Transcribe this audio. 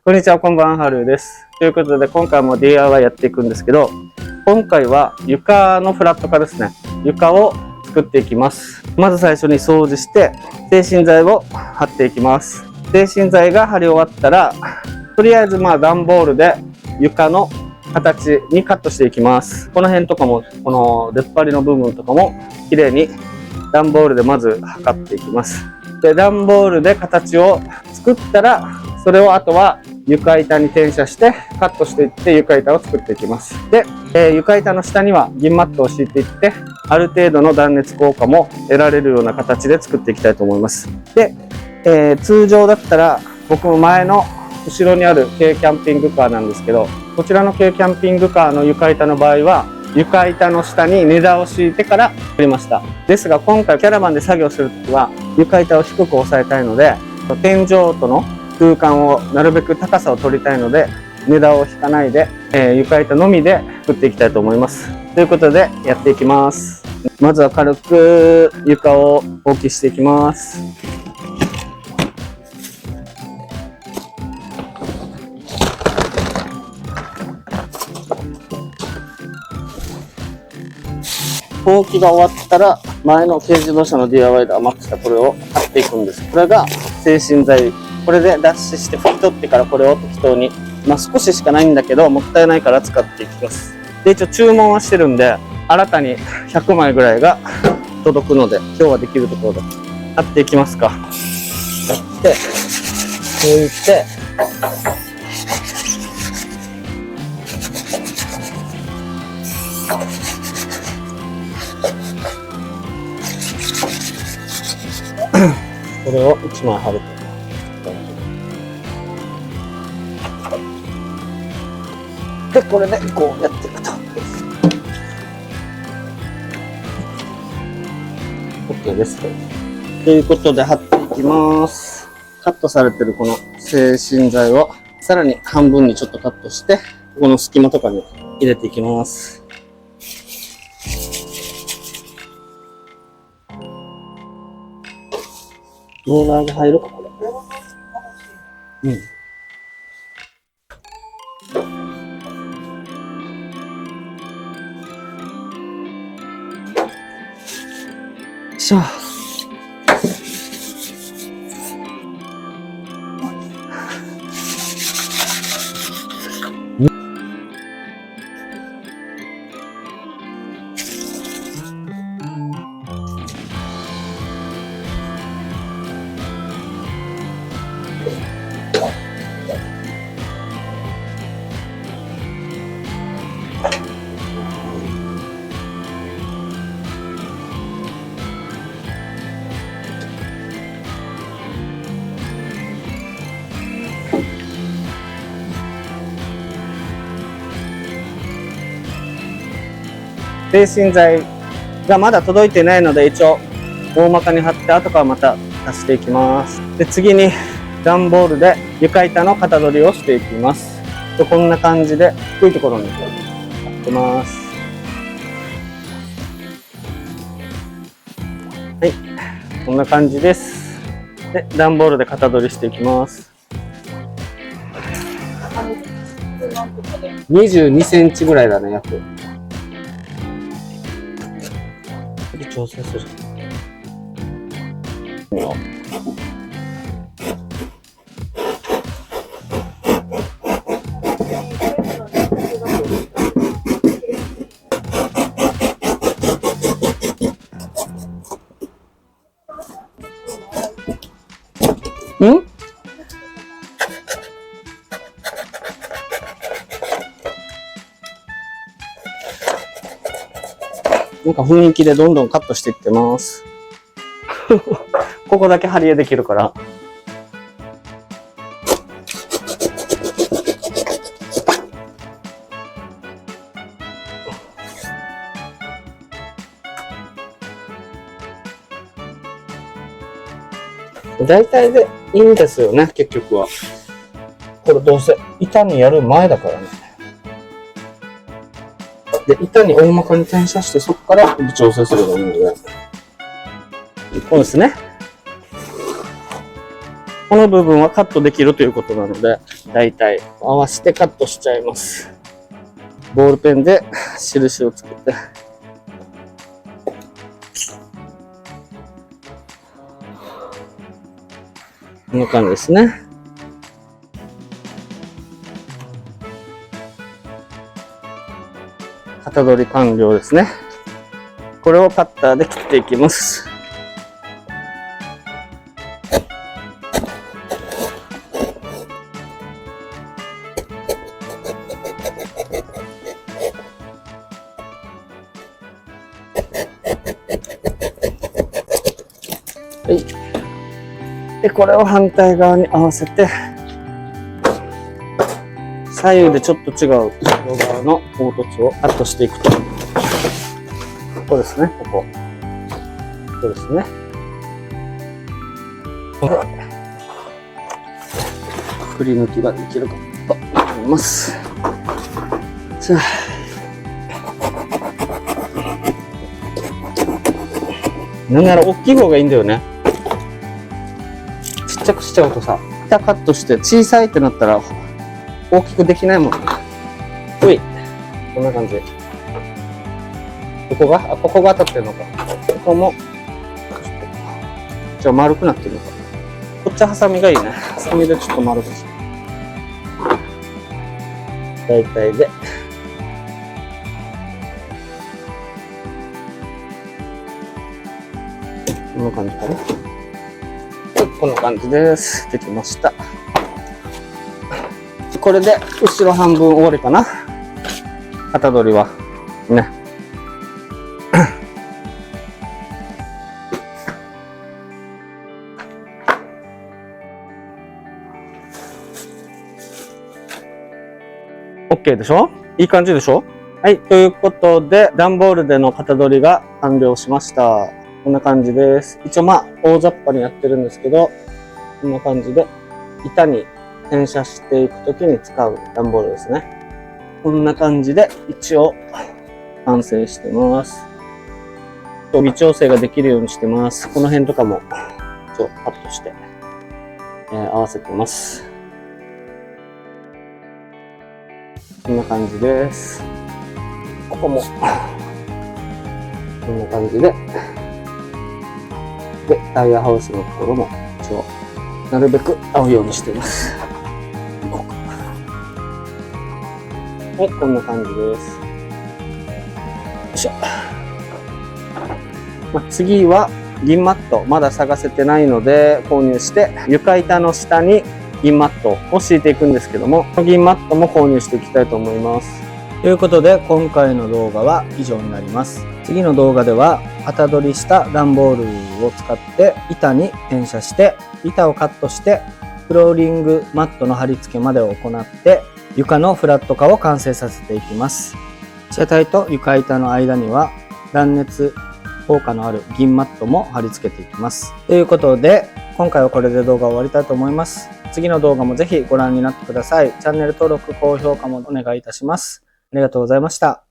こんにちは、こんばんは、はるです。ということで、今回も DIY やっていくんですけど、今回は床のフラット化ですね。床を作っていきます。まず最初に掃除して、精神剤を貼っていきます。精神剤が貼り終わったら、とりあえず段ボールで床の形にカットしていきます。この辺とかも、この出っ張りの部分とかも、綺麗に段ボールでまず測っていきます。で、段ボールで形を作ったら、それをあとは床板に転写してカットしていって床板を作っていきます。で、床板の下には銀マットを敷いていって、ある程度の断熱効果も得られるような形で作っていきたいと思います。で、通常だったら僕も前の後ろにある軽キャンピングカーなんですけど、こちらの軽キャンピングカーの床板の場合は床板の下に根太を敷いてからやりました。ですが今回キャラバンで作業するときは床板を低く抑えたいので、天井との空間をなるべく高さを取りたいので、根太を引かないで、床板のみで作っていきたいと思います。ということでやっていきます。まずは軽く床を大きくしていきます。ほうきが終わったら、前の軽自動車の DIY で余ってたこれを貼っていくんです。これが精神剤。これで脱脂して拭き取ってからこれを適当に、少ししかないんだけど、もったいないから使っていきます。で、一応注文はしてるんで、新たに100枚ぐらいが届くので、今日はできるところで貼っていきますか。やって、拭いて、これを1枚貼ると。で、これでこうやっていくと。OK です。ということで貼っていきます。カットされてるこの精神剤をさらに半分にちょっとカットして、ここの隙間とかに入れていきます。ローラーが入るか、これ。うん。しょ。精神剤がまだ届いてないので、一応大まかに貼って後からまた足していきます。で、次に段ボールで床板の型取りをしていきます。こんな感じで低いところに貼ってます。はい、こんな感じです。で、段ボールで型取りしていきます。22センチぐらいだね、約。調整する。なんか雰囲気でどんどんカットしていってます。ここだけ貼り絵できるから。大体でいいんですよね、結局は。これどうせ板にやる前だからね。で、板に大まかに転写して、そこから調整すればいいので。こうですね。この部分はカットできるということなので、だいたい合わせてカットしちゃいます。ボールペンで印をつけて、こんな感じですね。型取り完了ですね。これをカッターで切っていきます。はい。で、これを反対側に合わせて、左右でちょっと違う後ろ側の凹凸をカットしていくと。ここですね、ここ。ここですね。これ、くり抜きができるかと思います。じゃあ、なんなら大きい方がいいんだよね。ちっちゃくしちゃうとさ、下カットして小さいってなったら大きくできないもん。ほい。こんな感じ。ここが当たってるのか。ここも、じゃあ丸くなってるのか。こっちハサミがいいね。ハサミでちょっと丸くして。大体で。こんな感じかな。こんな感じです。できました。これで後ろ半分終わりかな。型取りは。ね。OK でしょ？いい感じでしょ？はい。ということで、段ボールでの型取りが完了しました。こんな感じです。一応大雑把にやってるんですけど、こんな感じで、板に転写していくときに使う段ボールですね。こんな感じで、一応、完成してます。微調整ができるようにしてます。この辺とかも、カットして、合わせてます。こんな感じです。ここも、こんな感じで、で、タイヤハウスのところも、一応、なるべく合うようにしています。はい、こんな感じです。よいしょ。次は、銀マット、まだ探せてないので、購入して、床板の下に銀マットを敷いていくんですけども、銀マットも購入していきたいと思います。ということで、今回の動画は以上になります。次の動画では、型取りした段ボールを使って板に転写して、板をカットして、フローリングマットの貼り付けまでを行って、床のフラット化を完成させていきます。車体と床板の間には、断熱効果のある銀マットも貼り付けていきます。ということで、今回はこれで動画を終わりたいと思います。次の動画もぜひご覧になってください。チャンネル登録、高評価もお願いいたします。ありがとうございました。